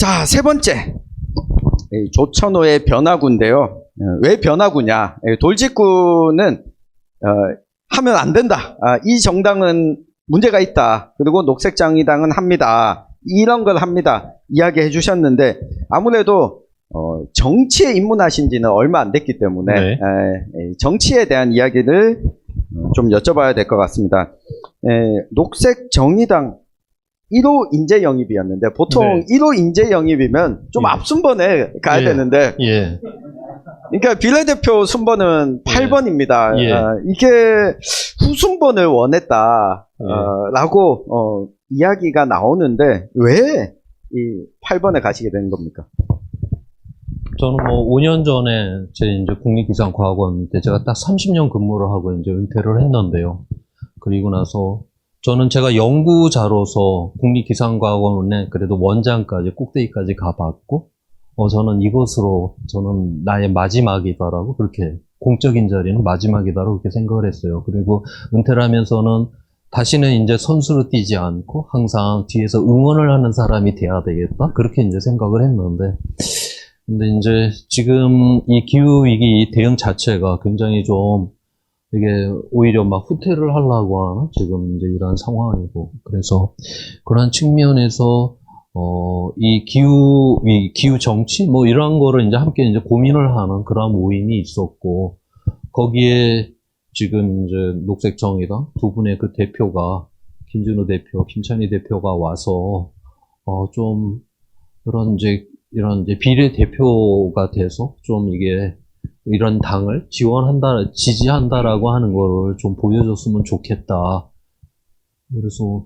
자, 세 번째. 조천호의 변화구인데요. 왜 변화구냐? 돌직구는 하면 안 된다. 이 정당은 문제가 있다. 그리고 녹색정의당은 합니다. 이런 걸 합니다. 이야기해 주셨는데 아무래도 정치에 입문하신 지는 얼마 안 됐기 때문에 네. 정치에 대한 이야기를 좀 여쭤봐야 될 것 같습니다. 녹색정의당 1호 인재 영입이었는데 보통 네. 1호 인재 영입이면 좀 예. 앞순번에 가야 예. 되는데 예. 그러니까 비례대표 순번은 8번입니다. 예. 이게 후순번을 원했다 라고 이야기가 나오는데 왜 이 8번에 가시게 된 겁니까? 저는 뭐 5년 전에 제 이제 국립기상과학원 때 제가 딱 30년 근무를 하고 이제 은퇴를 했는데요. 그리고 나서 저는 제가 연구자로서 국립기상과학원에 그래도 원장까지 꼭대기까지 가봤고, 저는 이것으로 저는 나의 마지막이다라고 그렇게 공적인 자리는 마지막이다라고 그렇게 생각을 했어요. 그리고 은퇴를 하면서는 다시는 이제 선수로 뛰지 않고 항상 뒤에서 응원을 하는 사람이 돼야 되겠다. 그렇게 이제 생각을 했는데, 근데 이제 지금 이 기후위기 대응 자체가 굉장히 좀 이게 오히려 막 후퇴를 하려고 하는 지금 이제 이런 상황이고, 그래서 그런 측면에서 이 기후 정치 뭐 이런 거를 이제 함께 이제 고민을 하는 그런 모임이 있었고, 거기에 지금 이제 녹색정의당 두 분의 그 대표가 김준우 대표, 김찬희 대표가 와서 좀 이런 이제 비례대표가 돼서 좀 이게 이런 당을 지원한다, 지지한다라고 하는 거를 좀 보여줬으면 좋겠다. 그래서,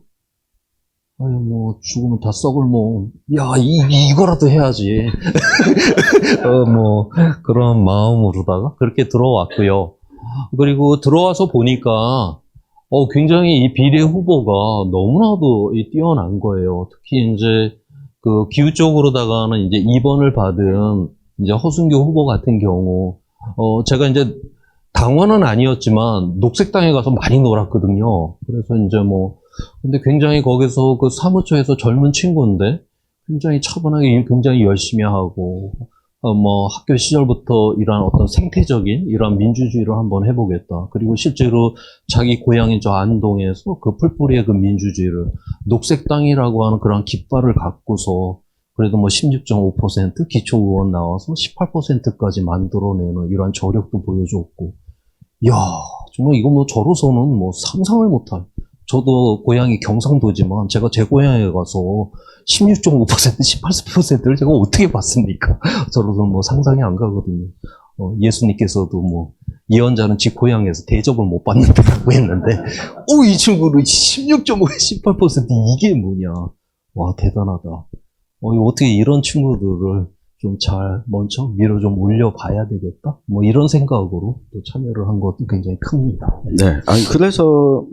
뭐, 죽으면 다 썩을 뭐, 야, 이거라도 해야지. 뭐, 그런 마음으로다가 그렇게 들어왔고요. 그리고 들어와서 보니까, 굉장히 이 비례 후보가 너무나도 뛰어난 거예요. 특히 이제, 그 기후 쪽으로다가는 이제 2번을 받은 이제 허순교 후보 같은 경우, 제가 이제 당원은 아니었지만 녹색당에 가서 많이 놀았거든요. 그래서 이제 뭐, 근데 굉장히 거기서 그 사무처에서 젊은 친구인데 굉장히 차분하게 굉장히 열심히 하고, 뭐 학교 시절부터 이런 어떤 생태적인 이런 민주주의를 한번 해보겠다. 그리고 실제로 자기 고향인 저 안동에서 그 풀뿌리의 그 민주주의를 녹색당이라고 하는 그런 깃발을 갖고서 그래도 뭐 16.5% 기초 의원 나와서 18%까지 만들어내는 이런 저력도 보여줬고, 이야, 정말 이거 뭐 저로서는 뭐 상상을 못할. 저도 고향이 경상도지만 제가 제 고향에 가서 16.5%, 18%를 제가 어떻게 봤습니까? 저로서는 뭐 상상이 안 가거든요. 예수님께서도 뭐 예언자는 집 고향에서 대접을 못 받는다고 했는데, 이 친구는 16.5, 18% 이게 뭐냐? 와, 대단하다. 이거 어떻게 이런 친구들을 좀 잘 먼저 위로 좀 올려봐야 되겠다? 뭐 이런 생각으로 또 참여를 한 것도 굉장히 큽니다. 네. 아니, 그래서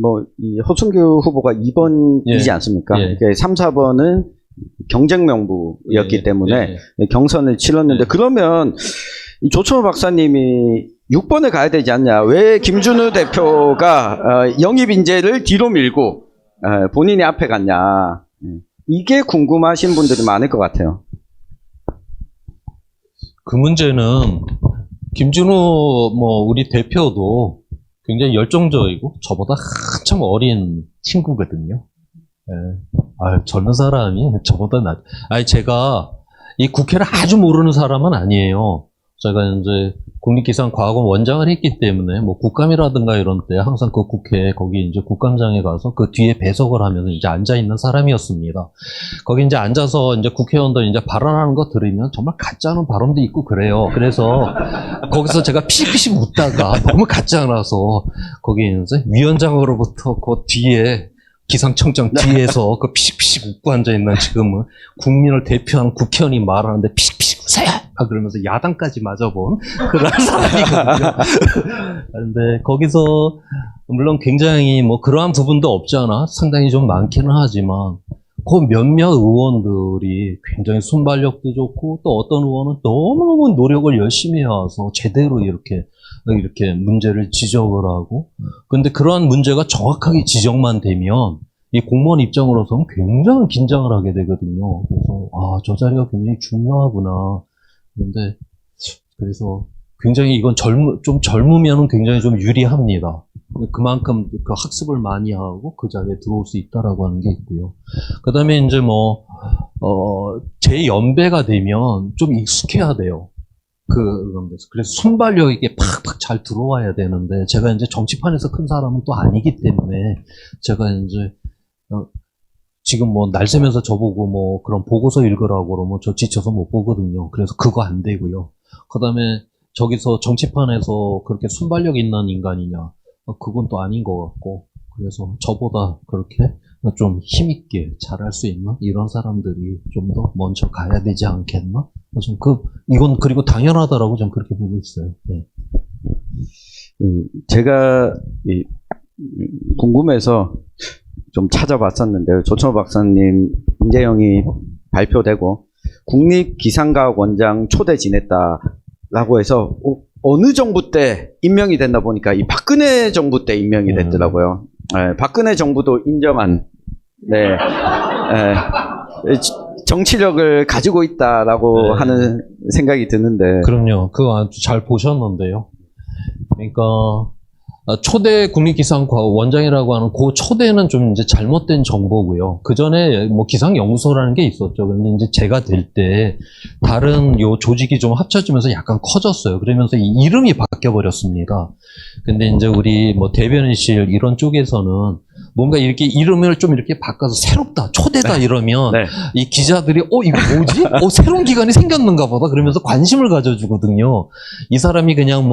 뭐, 이 허순교 후보가 2번이지 예. 않습니까? 예. 그러니까 3, 4번은 경쟁 명부였기 예. 때문에 예. 경선을 치렀는데, 예. 그러면 이 조천호 박사님이 6번에 가야 되지 않냐? 왜 김준우 대표가 영입 인재를 뒤로 밀고 본인이 앞에 갔냐? 이게 궁금하신 분들이 많을 것 같아요. 그 문제는 김준호 뭐 우리 대표도 굉장히 열정적이고 저보다 한참 어린 친구거든요. 예. 젊은 사람이 저보다 제가 이 국회를 아주 모르는 사람은 아니에요. 제가 이제 국립기상과학원 원장을 했기 때문에 뭐 국감이라든가 이런 때 항상 그 국회 거기 이제 국감장에 가서 그 뒤에 배석을 하면서 이제 앉아 있는 사람이었습니다. 거기 이제 앉아서 이제 국회의원들 이제 발언하는 거 들으면 정말 가짜는 발언도 있고 그래요. 그래서 거기서 제가 피식피식 웃다가 너무 가짜라서 거기 이제 위원장으로부터 그 뒤에 기상청장 뒤에서 그 피식피식 웃고 앉아있는 지금은 국민을 대표하는 국회의원이 말하는데 피식피식 웃어요! 그러면서 야당까지 맞아본 그런 사람이거든요. 근데 거기서 물론 굉장히 뭐 그러한 부분도 없지 않아 상당히 좀 많기는 하지만 그 몇몇 의원들이 굉장히 순발력도 좋고 또 어떤 의원은 너무너무 노력을 열심히 해와서 제대로 이렇게 문제를 지적을 하고, 근데 그러한 문제가 정확하게 지적만 되면 이 공무원 입장으로서는 굉장히 긴장을 하게 되거든요. 그래서, 저 자리가 굉장히 중요하구나. 그런데, 그래서 굉장히 이건 좀 젊으면 굉장히 좀 유리합니다. 그만큼 그 학습을 많이 하고 그 자리에 들어올 수 있다라고 하는 게 있고요. 그 다음에 이제 제 연배가 되면 좀 익숙해야 돼요. 그런 데서. 그래서 순발력 있게 팍팍 잘 들어와야 되는데, 제가 이제 정치판에서 큰 사람은 또 아니기 때문에, 제가 이제, 지금 날 새면서 저보고 그런 보고서 읽으라고 그러면 저 지쳐서 못 보거든요. 그래서 그거 안 되고요. 그 다음에 저기서 정치판에서 그렇게 순발력 있는 인간이냐. 그건 또 아닌 것 같고, 그래서 저보다 그렇게 좀 힘있게 잘할 수 있는 이런 사람들이 좀 더 먼저 가야 되지 않겠나? 이건 그리고 당연하다라고 좀 그렇게 보고 있어요. 네. 제가 궁금해서 좀 찾아봤었는데요. 조천호 박사님 인재영이 발표되고 국립기상과학원장 초대 지냈다라고 해서 어느 정부 때 임명이 됐나 보니까 이 박근혜 정부 때 임명이 됐더라고요. 박근혜 정부도 인정한 정치력을 가지고 있다라고 하는 생각이 드는데. 그럼요. 그거 아주 잘 보셨는데요. 그러니까 초대 국립기상원장이라고 하는 그 초대는 좀 이제 잘못된 정보고요. 그 전에 기상연구소라는 게 있었죠. 근데 이제 제가 될 때 다른 요 조직이 좀 합쳐지면서 약간 커졌어요. 그러면서 이 이름이 바뀌어 버렸습니다. 근데 이제 우리 대변인실 이런 쪽에서는 뭔가 이렇게 이름을 좀 이렇게 바꿔서 새롭다, 초대다 이러면 이 기자들이 이거 뭐지? 새로운 기관이 생겼는가 보다 그러면서 관심을 가져주거든요. 이 사람이 그냥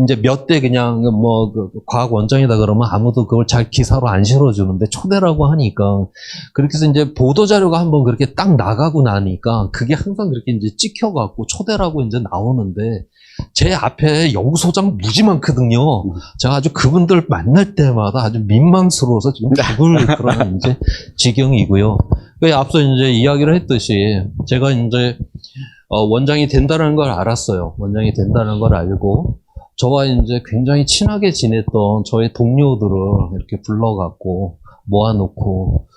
이제 몇 대 그냥 그 과학 원장이다 그러면 아무도 그걸 잘 기사로 안 실어주는데 초대라고 하니까 그렇게 해서 이제 보도 자료가 한번 그렇게 딱 나가고 나니까 그게 항상 그렇게 이제 찍혀갖고 초대라고 이제 나오는데 제 앞에 연구소장 무지 많거든요. 제가 아주 그분들 만날 때마다 아주 민망스러워서 지금 죽을 그런 이제 지경이고요. 앞서 이제 이야기를 했듯이 제가 이제 원장이 된다는 걸 알았어요. 원장이 된다는 걸 알고 저와 이제 굉장히 친하게 지냈던 저의 동료들을 이렇게 불러갖고 모아놓고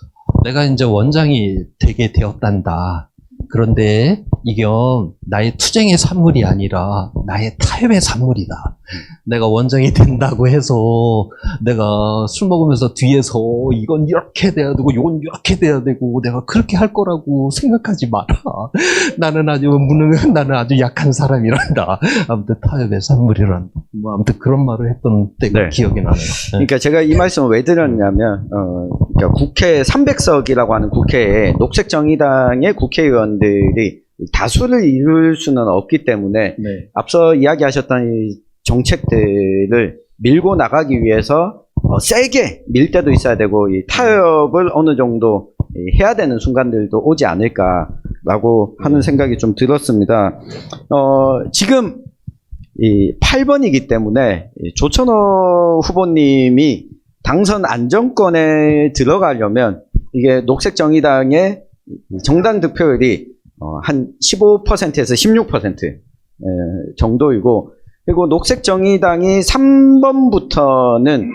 내가 이제 원장이 되게 되었단다. 그런데 이건 나의 투쟁의 산물이 아니라 나의 타협의 산물이다. 내가 원장이 된다고 해서 내가 술 먹으면서 뒤에서 이건 이렇게 돼야 되고 이건 이렇게 돼야 되고 내가 그렇게 할 거라고 생각하지 마라. 나는 아주 약한 사람이란다. 아무튼 타협의 산물이란다. 아무튼 그런 말을 했던 때가 기억이 나네요. 그러니까 제가 이 말씀을 왜 드렸냐면 그러니까 국회 300석이라고 하는 국회에 녹색정의당의 국회의원들이 다수를 이룰 수는 없기 때문에 앞서 이야기하셨던 이 정책들을 밀고 나가기 위해서 세게 밀 때도 있어야 되고 이 타협을 어느 정도 해야 되는 순간들도 오지 않을까라고 하는 생각이 좀 들었습니다. 지금 이 8번이기 때문에 조천호 후보님이 당선 안정권에 들어가려면 이게 녹색정의당의 정당 득표율이 한 15%에서 16% 정도이고, 그리고 녹색정의당이 3번부터는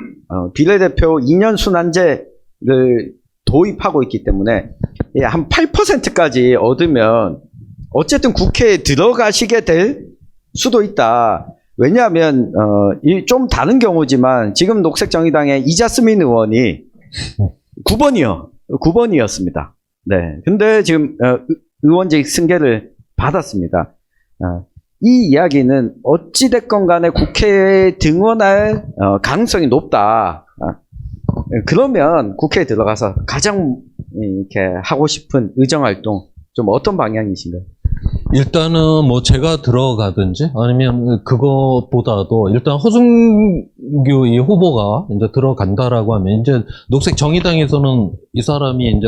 비례대표 2년 순환제를 도입하고 있기 때문에 한 8%까지 얻으면 어쨌든 국회에 들어가시게 될 수도 있다. 왜냐하면 좀 다른 경우지만 지금 녹색정의당의 이자스민 의원이 9번이었습니다. 네. 근데 지금 의원직 승계를 받았습니다. 이 이야기는 어찌됐건 간에 국회에 등원할 가능성이 높다. 그러면 국회에 들어가서 가장 이렇게 하고 싶은 의정활동 좀 어떤 방향이신가요? 일단은 제가 들어가든지 아니면 그것보다도 일단 허승규 이 후보가 이제 들어간다라고 하면 이제 녹색정의당에서는 이 사람이 이제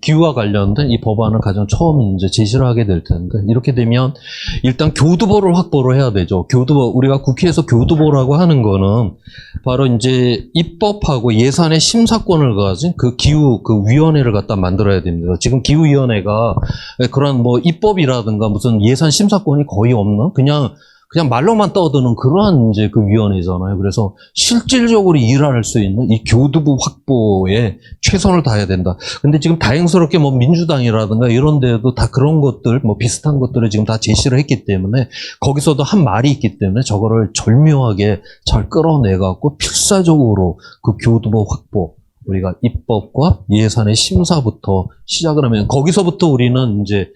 기후와 관련된 이 법안을 가장 처음 이제 제시를 하게 될 텐데, 이렇게 되면 일단 교두보를 확보를 해야 되죠. 교두보, 우리가 국회에서 교두보라고 하는 거는 바로 이제 입법하고 예산의 심사권을 가진 그 기후 위원회를 갖다 만들어야 됩니다. 지금 기후위원회가 그런 입법이라든가 무슨 예산 심사권이 거의 없는 그냥 그냥 말로만 떠드는 그러한 이제 그 위원회잖아요. 그래서 실질적으로 일할 수 있는 이 교두부 확보에 최선을 다해야 된다. 근데 지금 다행스럽게 뭐 민주당이라든가 이런 데도 다 그런 것들, 뭐 비슷한 것들을 지금 다 제시를 했기 때문에 거기서도 한 말이 있기 때문에 저거를 절묘하게 잘 끌어내갖고 필사적으로 그 교두부 확보, 우리가 입법과 예산의 심사부터 시작을 하면 거기서부터 우리는 이제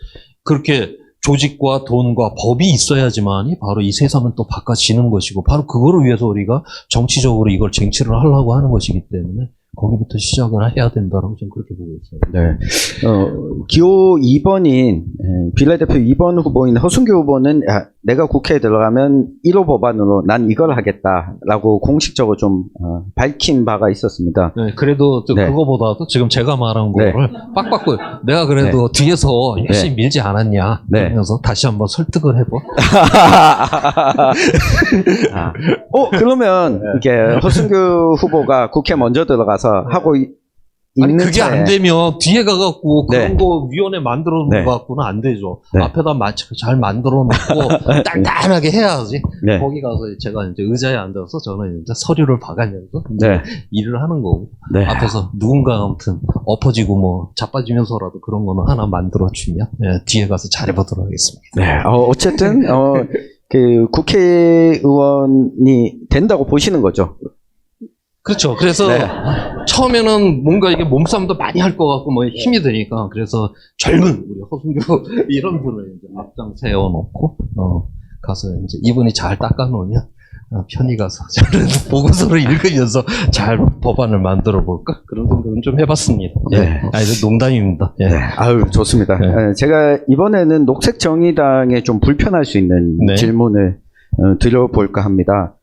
그렇게 조직과 돈과 법이 있어야지만이 바로 이 세상은 또 바꿔지는 것이고 바로 그거를 위해서 우리가 정치적으로 이걸 쟁취를 하려고 하는 것이기 때문에 거기부터 시작을 해야 된다라고 저는 그렇게 보고 있어요. 네. 기호 2번인 비례대표 2번 후보인 허순교 후보는 내가 국회에 들어가면 1호 법안으로 난 이걸 하겠다라고 공식적으로 좀 밝힌 바가 있었습니다. 네, 그래도 네. 그거보다도 지금 제가 말한 네. 거를 빡빡고 내가 그래도 뒤에서 열심히 밀지 않았냐 네. 그러면서 다시 한번 설득을 해봐. 그러면 이게 허순교 후보가 국회 먼저 들어가서 하고 아니 있는 그게 안 되면 뒤에 가갖고 네. 그런 거 위원회 만들어 놓은 네. 거 갖고는 안 되죠. 네. 앞에다 잘 만들어 놓고 단단하게 해야지. 네. 거기 가서 제가 이제 의자에 앉아서 저는 이제 서류를 봐가면서 이제 네. 일을 하는 거고 네. 앞에서 누군가 아무튼 엎어지고 뭐 자빠지면서라도 그런 거는 하나 만들어 주면 뒤에 가서 잘해보도록 하겠습니다. 네. 어쨌든 그 국회의원이 된다고 보시는 거죠. 그렇죠. 그래서 네. 처음에는 뭔가 이게 몸싸움도 많이 할 것 같고 뭐 힘이 드니까 그래서 젊은 우리 허순교 이런 분을 이제 앞장 세워놓고 가서 이제 이분이 잘 닦아놓으면 편히 가서 잘 보고서를 읽으면서 잘 법안을 만들어 볼까 그런 생각은 좀 해봤습니다. 네. 아니 농담입니다. 예. 네. 아유, 좋습니다. 네. 제가 이번에는 녹색정의당에 좀 불편할 수 있는 네. 질문을 드려볼까 합니다.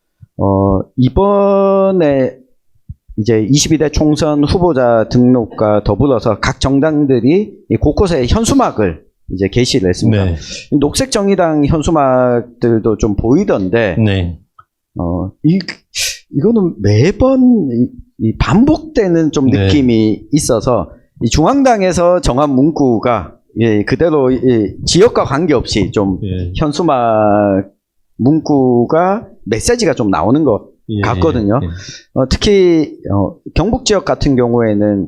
이번에 이제 22대 총선 후보자 등록과 더불어서 각 정당들이 곳곳에 현수막을 이제 게시를 했습니다. 네. 녹색정의당 현수막들도 좀 보이던데, 네. 이거는 매번 이 반복되는 좀 네. 느낌이 있어서 이 중앙당에서 정한 문구가 그대로 지역과 관계없이 좀 예. 현수막 문구가 메시지가 좀 나오는 것 같거든요. 예. 특히 경북 지역 같은 경우에는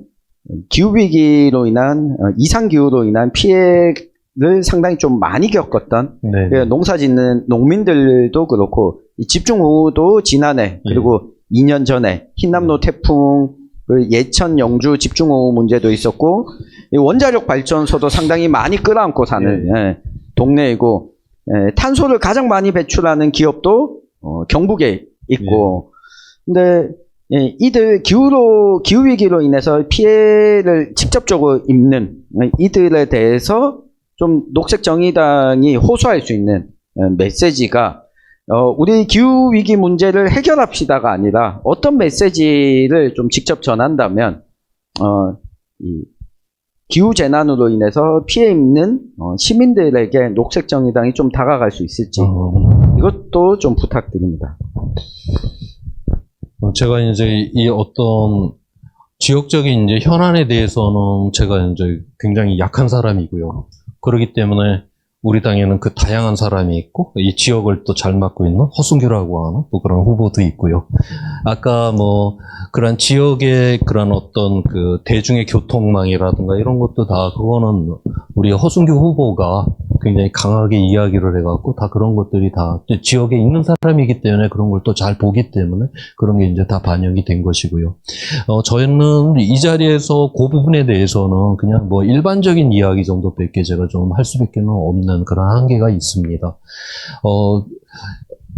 기후위기로 인한 이상기후로 인한 피해를 상당히 좀 많이 겪었던 네. 농사 짓는 농민들도 그렇고 이 집중호우도 지난해 그리고 2년 전에 흰남노 태풍 그 예천 영주 집중호우 문제도 있었고 이 원자력 발전소도 상당히 많이 끌어안고 사는 동네이고 탄소를 가장 많이 배출하는 기업도 경북에 있고 근데 이들 기후위기로 인해서 피해를 직접적으로 입는 이들에 대해서 좀 녹색정의당이 호소할 수 있는 메시지가 우리 기후위기 문제를 해결합시다가 아니라 어떤 메시지를 좀 직접 전한다면 이 기후재난으로 인해서 피해 입는 시민들에게 녹색정의당이 좀 다가갈 수 있을지 이것도 좀 부탁드립니다. 제가 이제 이 어떤 지역적인 이제 현안에 대해서는 제가 이제 굉장히 약한 사람이고요. 그렇기 때문에 우리 당에는 그 다양한 사람이 있고 이 지역을 또 잘 맡고 있는 허순교라고 하는 또 그런 후보도 있고요. 아까 뭐 그런 지역의 그런 어떤 그 대중의 교통망이라든가 이런 것도 다 그거는 우리 허순교 후보가 굉장히 강하게 이야기를 해갖고 다 그런 것들이 다 지역에 있는 사람이기 때문에 그런 걸 또 잘 보기 때문에 그런 게 이제 다 반영이 된 것이고요. 저희는 이 자리에서 그 부분에 대해서는 그냥 뭐 일반적인 이야기 정도밖에 제가 좀 할 수밖에 없는 그런 한계가 있습니다.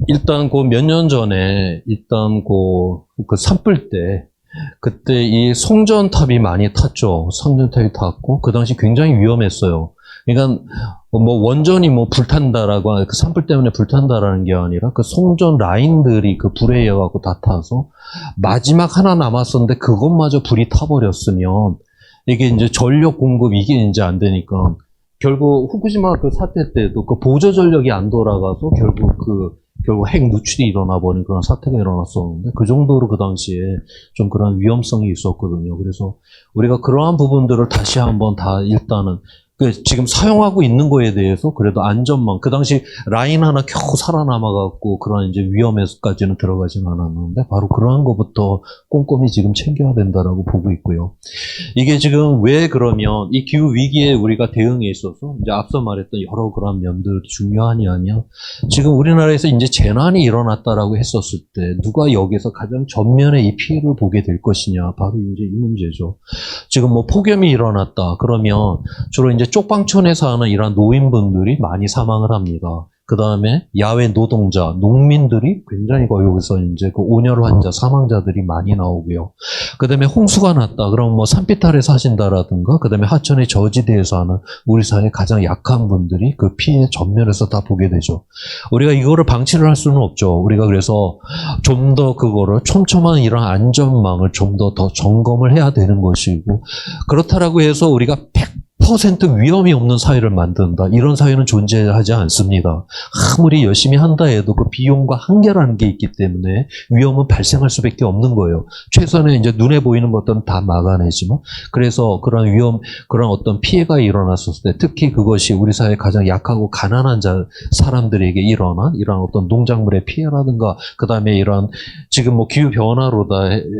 일단 그 몇 년 전에 일단 그 산불 때 그때 이 송전탑이 많이 탔죠. 송전탑이 탔고 그 당시 굉장히 위험했어요. 그러니까 뭐 원전이 뭐 불탄다라고 그 산불 때문에 불탄다라는 게 아니라 그 송전 라인들이 그 불에 의해 갖고 다 타서 마지막 하나 남았었는데 그것마저 불이 타버렸으면 이게 이제 전력 공급 이게 이제 안 되니까 결국 후쿠시마 그 사태 때도 그 보조 전력이 안 돌아가서 결국 핵 누출이 일어나 버린 그런 사태가 일어났었는데 그 정도로 그 당시에 좀 그런 위험성이 있었거든요. 그래서 우리가 그러한 부분들을 다시 한번 다 일단은 지금 사용하고 있는 거에 대해서 그래도 안전망, 그 당시 라인 하나 겨우 살아남아갖고 그런 이제 위험에서까지는 들어가진 않았는데 바로 그러한 것부터 꼼꼼히 지금 챙겨야 된다라고 보고 있고요. 이게 지금 왜 그러면 이 기후 위기에 우리가 대응에 있어서 이제 앞서 말했던 여러 그런 면들이 중요하냐면 지금 우리나라에서 이제 재난이 일어났다라고 했었을 때 누가 여기서 가장 전면에 이 피해를 보게 될 것이냐, 바로 이제 이 문제죠. 지금 뭐 폭염이 일어났다 그러면 주로 이제 쪽방촌에 사는 이런 노인분들이 많이 사망을 합니다. 그 다음에 야외 노동자, 농민들이 굉장히 여기서 이제 그 온열 환자, 사망자들이 많이 나오고요. 그 다음에 홍수가 났다. 그럼 뭐 산비탈에 사신다라든가, 그 다음에 하천의 저지대에서 하는 우리 사회 가장 약한 분들이 그 피해 전면에서 다 보게 되죠. 우리가 이거를 방치를 할 수는 없죠. 우리가 그래서 좀 더 그거를 촘촘한 이런 안전망을 좀 더 점검을 해야 되는 것이고, 그렇다라고 해서 우리가 100% 위험이 없는 사회를 만든다. 이런 사회는 존재하지 않습니다. 아무리 열심히 한다 해도 그 비용과 한계라는 게 있기 때문에 위험은 발생할 수밖에 없는 거예요. 최선의 이제 눈에 보이는 것들은 다 막아내지만, 그래서 그런 위험, 그런 어떤 피해가 일어났을 때, 특히 그것이 우리 사회 가장 약하고 가난한 사람들에게 일어난 이런 어떤 농작물의 피해라든가, 그 다음에 이런 지금 뭐 기후 변화로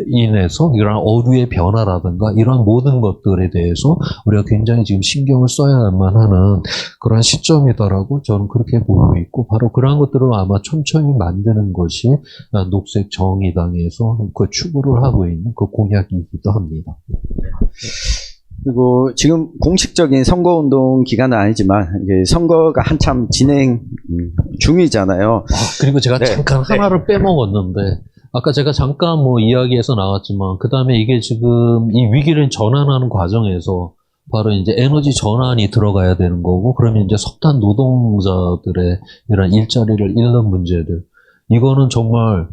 인해서 이런 어류의 변화라든가 이런 모든 것들에 대해서 우리가 굉장히 지금 신경을 써야만 하는 그런 시점이다라고 저는 그렇게 보고 있고, 바로 그러한 것들을 아마 촘촘히 만드는 것이 녹색 정의당에서 그 추구를 하고 있는 그 공약이기도 합니다. 그리고 지금 공식적인 선거운동 기간은 아니지만 이제 선거가 한참 진행 중이잖아요. 그리고 제가 네. 잠깐 하나를 빼먹었는데, 아까 제가 잠깐 뭐 이야기에서 나왔지만, 그 다음에 이게 지금 이 위기를 전환하는 과정에서 바로 이제 에너지 전환이 들어가야 되는 거고, 그러면 이제 석탄 노동자들의 이런 일자리를 잃는 문제들, 이거는 정말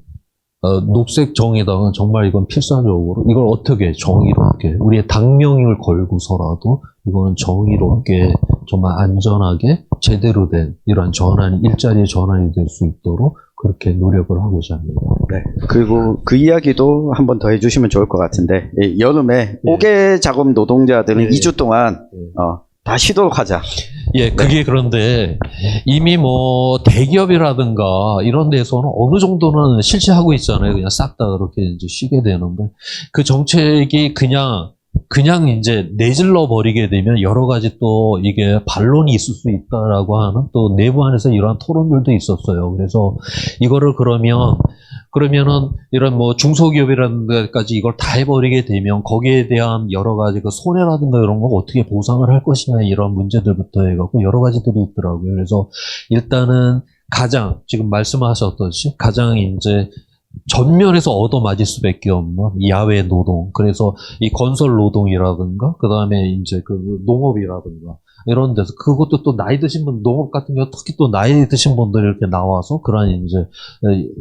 녹색 정의당은 정말 이건 필사적으로 이걸 어떻게 정의롭게 우리의 당명을 걸고서라도 이거는 정의롭게 정말 안전하게 제대로 된 이런 전환이, 일자리의 전환이 될 수 있도록 그렇게 노력을 하고자 합니다. 네. 그리고 그 이야기도 한 번 더 해주시면 좋을 것 같은데, 여름에 옥외 작업 노동자들은 2주 동안 다 쉬도록 하자. 예, 그게 그런데 이미 뭐 대기업이라든가 이런 데서는 어느 정도는 실시하고 있잖아요. 그냥 싹 다 그렇게 이제 쉬게 되는데, 그 정책이 그냥 이제 내질러 버리게 되면 여러 가지 또 이게 반론이 있을 수 있다라고 하는 또 내부 안에서 이러한 토론들도 있었어요. 그래서 이거를 그러면은 이런 뭐 중소기업이라는 데까지 이걸 다 해버리게 되면 거기에 대한 여러 가지 그 손해라든가 이런 거 어떻게 보상을 할 것이냐, 이런 문제들부터 해갖고 여러 가지들이 있더라고요. 그래서 일단은 가장 지금 말씀하셨듯이 가장 이제 전면에서 얻어맞을 수밖에 없는 야외 노동, 그래서 이 건설 노동이라든가 그 다음에 이제 그 농업이라든가 이런 데서, 그것도 또 나이 드신 분, 농업 같은 경우 특히 또 나이 드신 분들이 이렇게 나와서 그런 이제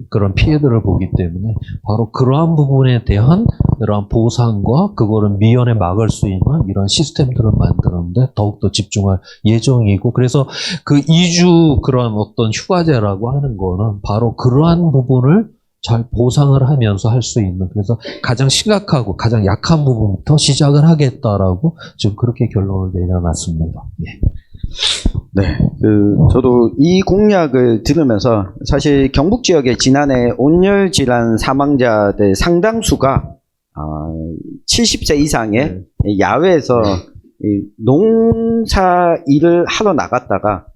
그런 피해들을 보기 때문에 바로 그러한 부분에 대한 이러한 보상과 그거를 미연에 막을 수 있는 이런 시스템들을 만드는데 더욱더 집중할 예정이고, 그래서 그 2주 그런 어떤 휴가제라고 하는 거는 바로 그러한 부분을 잘 보상을 하면서 할 수 있는, 그래서 가장 심각하고 가장 약한 부분부터 시작을 하겠다라고 지금 그렇게 결론을 내려놨습니다. 예. 네, 저도 이 공약을 들으면서 사실 경북 지역의 지난해 온열 질환 사망자들 상당수가 70세 이상의 야외에서 농사 일을 하러 나갔다가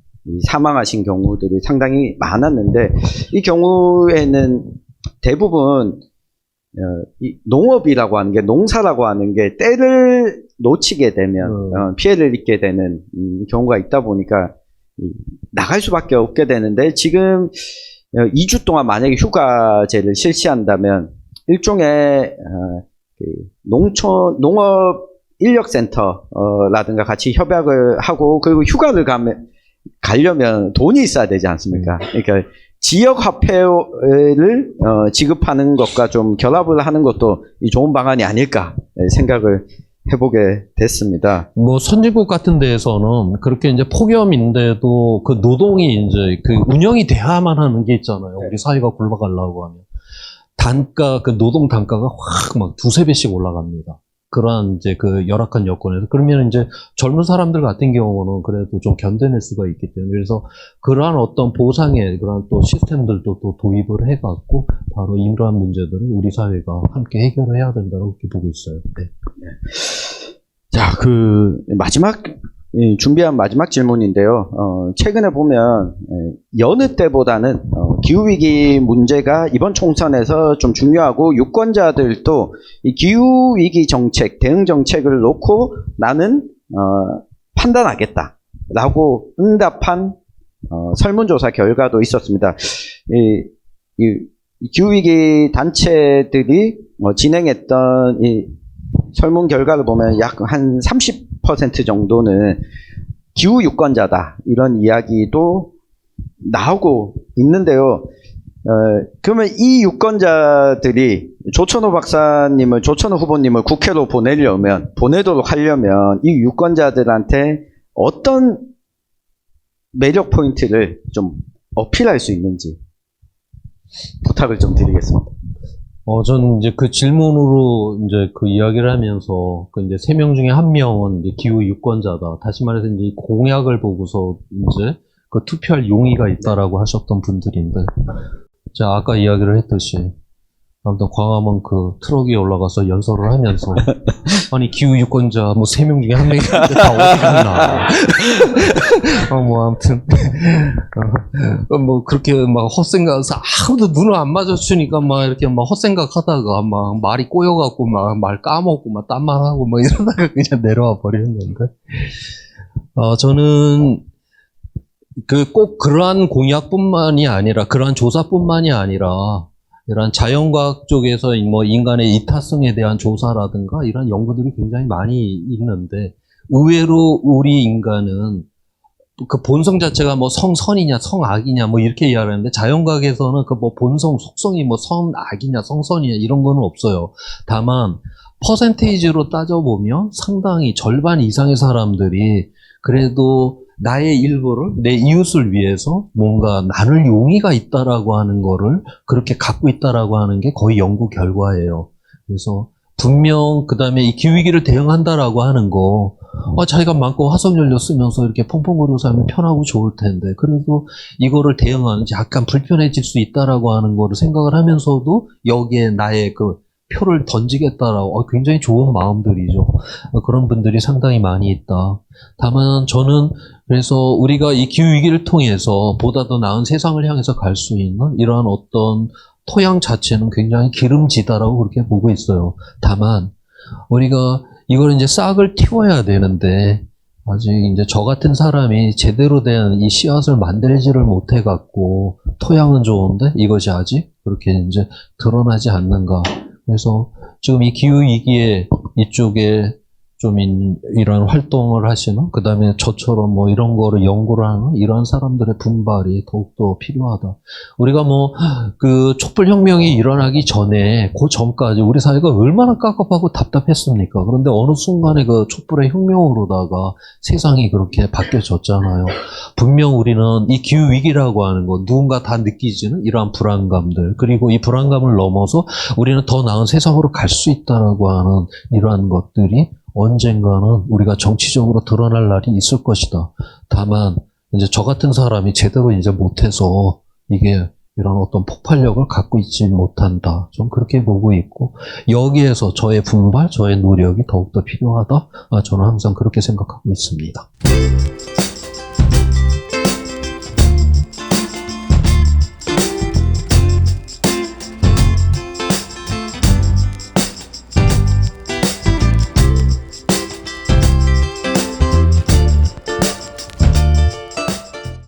사망하신 경우들이 상당히 많았는데, 이 경우에는 대부분 이 농업이라고 하는 게, 농사라고 하는 게 때를 놓치게 되면 피해를 입게 되는 경우가 있다 보니까 나갈 수밖에 없게 되는데, 지금 2주 동안 만약에 휴가제를 실시한다면 일종의 농업 인력센터라든가 같이 협약을 하고, 그리고 휴가를 가려면 돈이 있어야 되지 않습니까? 그러니까 지역 화폐를 지급하는 것과 좀 결합을 하는 것도 좋은 방안이 아닐까 생각을 해보게 됐습니다. 뭐 선진국 같은 데에서는 그렇게 이제 폭염인데도 그 노동이 이제 그 운영이 돼야만 하는 게 있잖아요. 우리 사회가 굴러가려고 하면 그 노동 단가가 확 막 두세 배씩 올라갑니다. 그러한 이제 그 열악한 여건에서 그러면 이제 젊은 사람들 같은 경우는 그래도 좀 견뎌낼 수가 있기 때문에 그래서 그러한 어떤 보상의 그러한 또 시스템들도 또 도입을 해갖고 바로 이러한 문제들을 우리 사회가 함께 해결을 해야 된다고 그렇게 보고 있어요. 네. 자, 준비한 마지막 질문인데요. 최근에 보면, 여느 때보다는, 기후위기 문제가 이번 총선에서 좀 중요하고, 유권자들도 이 기후위기 정책, 대응 정책을 놓고 나는, 판단하겠다. 라고 응답한, 설문조사 결과도 있었습니다. 이 기후위기 단체들이 진행했던 이 설문 결과를 보면 약 한 30% 정도는 기후 유권자다 이런 이야기도 나오고 있는데요. 그러면 이 유권자들이 조천호 후보님을 국회로 보내도록 하려면 이 유권자들한테 어떤 매력 포인트를 좀 어필할 수 있는지 부탁을 좀 드리겠습니다. 저는 이제 그 질문으로 이제 그 이야기를 하면서 그 이제 3명 중에 1명은 이제 기후 유권자다. 다시 말해서 이제 공약을 보고서 이제 그 투표할 용의가 있다라고 하셨던 분들인데, 자, 아까 이야기를 했듯이, 아무튼 광화문 그 트럭에 올라가서 연설을 하면서, 아니, 기후 유권자 뭐 3명 중에 1명이 있는데 다 어디 갔나. 뭐 아무튼, 뭐 그렇게 막 헛생각해서 아무도 눈을 안 마주치니까 막 이렇게 막 헛생각 하다가 막 말이 꼬여갖고 막 말 까먹고 막 딴 말하고 막 이러다가 그냥 내려와 버렸는데, 저는 꼭 그러한 공약뿐만이 아니라, 그러한 조사뿐만이 아니라, 이런 자연과학 쪽에서 뭐 인간의 이타성에 대한 조사라든가 이런 연구들이 굉장히 많이 있는데, 의외로 우리 인간은 그 본성 자체가 뭐 성선이냐 성악이냐 뭐 이렇게 이야기하는데, 자연과학에서는 그 뭐 본성 속성이 뭐 선악이냐 성선이냐 이런 거는 없어요. 다만 퍼센테이지로 따져보면 상당히 절반 이상의 사람들이 그래도 나의 일부를, 내 이웃을 위해서 뭔가 나눌 용의가 있다라고 하는 거를 그렇게 갖고 있다라고 하는 게 거의 연구 결과예요. 그래서 분명 그 다음에 이 기후위기를 대응한다라고 하는 거, 자기가 많고 화석연료 쓰면서 이렇게 펑펑거리고 살면 편하고 좋을 텐데, 그래도 이거를 대응하는 약간 불편해질 수 있다라고 하는 거를 생각을 하면서도 여기에 나의 그 표를 던지겠다라고, 굉장히 좋은 마음들이죠. 그런 분들이 상당히 많이 있다. 다만 저는 그래서 우리가 이 기후위기를 통해서 보다 더 나은 세상을 향해서 갈 수 있는 이러한 어떤 토양 자체는 굉장히 기름지다라고 그렇게 보고 있어요. 다만 우리가 이걸 이제 싹을 틔워야 되는데, 아직 이제 저 같은 사람이 제대로 된 이 씨앗을 만들지를 못해갖고, 토양은 좋은데 이것이 아직 그렇게 이제 드러나지 않는가. 그래서 지금 이 기후위기에 이쪽에 좀 이런 활동을 하시는, 그 다음에 저처럼 뭐 이런 거를 연구를 하는 이런 사람들의 분발이 더욱더 필요하다. 우리가 뭐 그 촛불혁명이 일어나기 전에, 그 전까지 우리 사회가 얼마나 깝깝하고 답답했습니까? 그런데 어느 순간에 그 촛불의 혁명으로다가 세상이 그렇게 바뀌어졌잖아요. 분명 우리는 이 기후위기라고 하는 거, 누군가 다 느끼지는 이러한 불안감들, 그리고 이 불안감을 넘어서 우리는 더 나은 세상으로 갈 수 있다라고 하는 이러한 것들이 언젠가는 우리가 정치적으로 드러날 날이 있을 것이다. 다만 이제 저 같은 사람이 제대로 이제 못해서 이게 이런 어떤 폭발력을 갖고 있지 못한다. 좀 그렇게 보고 있고, 여기에서 저의 분발, 저의 노력이 더욱더 필요하다. 저는 항상 그렇게 생각하고 있습니다.